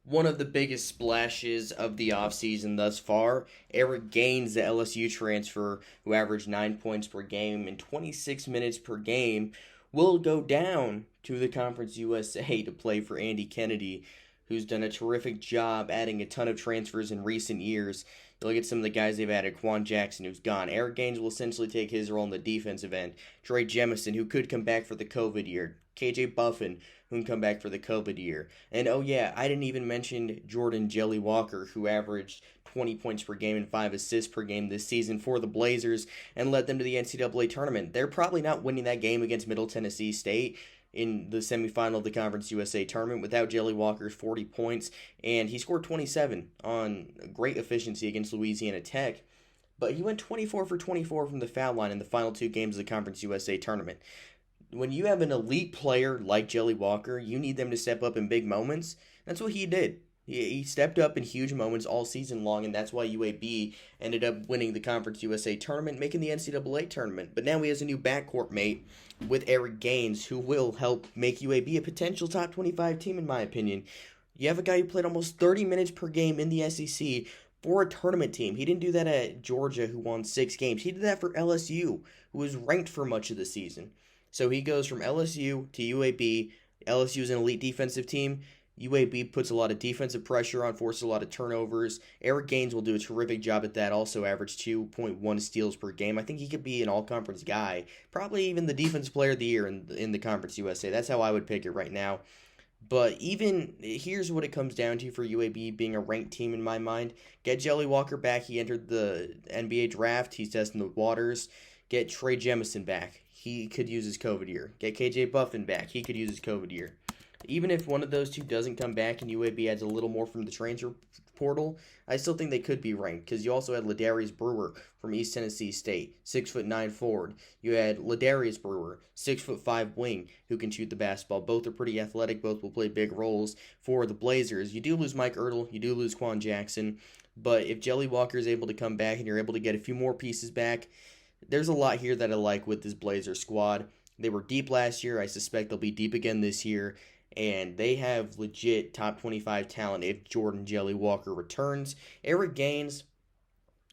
One of the biggest splashes of the offseason thus far, Eric Gaines, the LSU transfer, who averaged 9 points per game and 26 minutes per game, will go down to the Conference USA to play for Andy Kennedy, who's done a terrific job adding a ton of transfers in recent years. You look at some of the guys they've added. Quan Jackson, who's gone. Eric Gaines will essentially take his role on the defensive end. Trey Jemison, who could come back for the COVID year. KJ Buffin, who can come back for the COVID year. And oh yeah, I didn't even mention Jordan Jelly Walker, who averaged 20 points per game and 5 assists per game this season for the Blazers and led them to the NCAA tournament. They're probably not winning that game against Middle Tennessee State in the semifinal of the Conference USA tournament without Jelly Walker's 40 points, and he scored 27 on great efficiency against Louisiana Tech. But he went 24 for 24 from the foul line in the final two games of the Conference USA tournament. When you have an elite player like Jelly Walker, you need them to step up in big moments. That's what he did. He stepped up in huge moments all season long, and that's why UAB ended up winning the Conference USA tournament, making the NCAA tournament. But now he has a new backcourt mate with Eric Gaines, who will help make UAB a potential top 25 team, in my opinion. You have a guy who played almost 30 minutes per game in the SEC for a tournament team. He didn't do that at Georgia, who won 6 games. He did that for LSU, who was ranked for much of the season. So he goes from LSU to UAB. LSU is an elite defensive team. UAB puts a lot of defensive pressure on, forces a lot of turnovers. Eric Gaines will do a terrific job at that, also averaged 2.1 steals per game. I think he could be an all-conference guy, probably even the defensive player of the year in the Conference USA. That's how I would pick it right now. But even, here's what it comes down to for UAB being a ranked team in my mind. Get Jelly Walker back. He entered the NBA draft. He's testing the waters. Get Trey Jemison back. He could use his COVID year. Get KJ Buffin back. He could use his COVID year. Even if one of those two doesn't come back and UAB adds a little more from the transfer portal, I still think they could be ranked because you also had Ladarius Brewer from East Tennessee State, 6'9" forward. You had Ladarius Brewer, 6'5" wing, who can shoot the basketball. Both are pretty athletic. Both will play big roles for the Blazers. You do lose Mike Ertl. You do lose Quan Jackson. But if Jelly Walker is able to come back and you're able to get a few more pieces back, there's a lot here that I like with this Blazer squad. They were deep last year. I suspect they'll be deep again this year. And they have legit top 25 talent if Jordan Jelly Walker returns. Eric Gaines,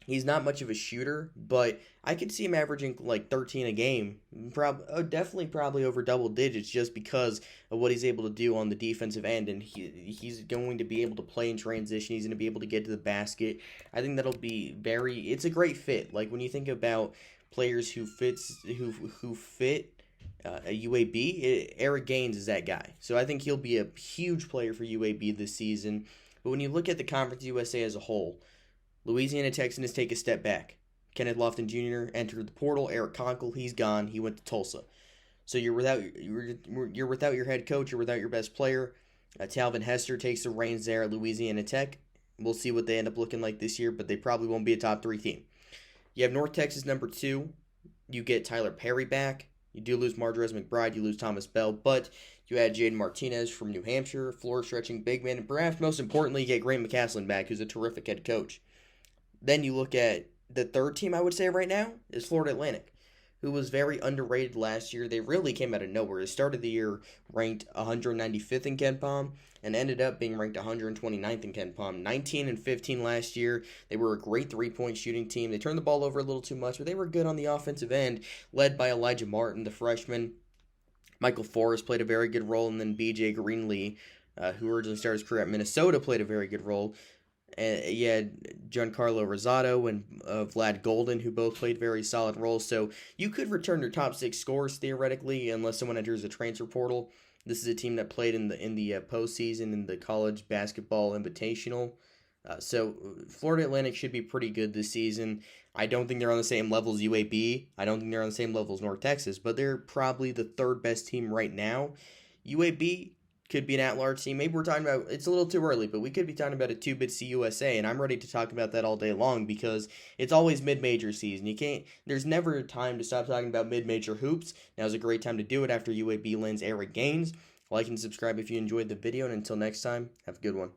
he's not much of a shooter, but I could see him averaging like 13 a game. Definitely probably over double digits just because of what he's able to do on the defensive end. And he's going to be able to play in transition. He's going to be able to get to the basket. I think that'll be it's a great fit. Like when you think about players who fit a UAB, Eric Gaines is that guy. So I think he'll be a huge player for UAB this season. But when you look at the Conference USA as a whole, Louisiana Texans take a step back. Kenneth Lofton Jr. entered the portal. Eric Conkle, he's gone. He went to Tulsa. So you're without your head coach. You're without your best player. Talvin Hester takes the reins there at Louisiana Tech. We'll see what they end up looking like this year, but they probably won't be a top 3 team. You have North Texas number 2. You get Tyler Perry back. You do lose Mardrez McBride, you lose Thomas Bell, but you add Jaden Martinez from New Hampshire, floor-stretching big man, and perhaps most importantly, you get Grant McCaslin back, who's a terrific head coach. Then you look at the third team, I would say right now, is Florida Atlantic, who was very underrated last year. They really came out of nowhere. They started the year ranked 195th in KenPom and ended up being ranked 129th in KenPom. 19 and 15 last year. They were a great three-point shooting team. They turned the ball over a little too much, but they were good on the offensive end, led by Elijah Martin, the freshman. Michael Forrest played a very good role, and then B.J. Greenlee, who originally started his career at Minnesota, played a very good role. And you had Giancarlo Rosado and Vlad Golden, who both played very solid roles. So you could return your top 6 scorers theoretically, unless someone enters the transfer portal. This is a team that played in the postseason in the college basketball invitational. So Florida Atlantic should be pretty good this season. I don't think they're on the same level as UAB. I don't think they're on the same level as North Texas, but they're probably the 3rd best team right now. UAB could be an at-large team. Maybe we're talking about, it's a little too early, but we could be talking about a 2-bid CUSA, and I'm ready to talk about that all day long because it's always mid-major season. There's never a time to stop talking about mid-major hoops. Now's a great time to do it after UAB lands Eric Gaines. Like and subscribe if you enjoyed the video, and until next time, have a good one.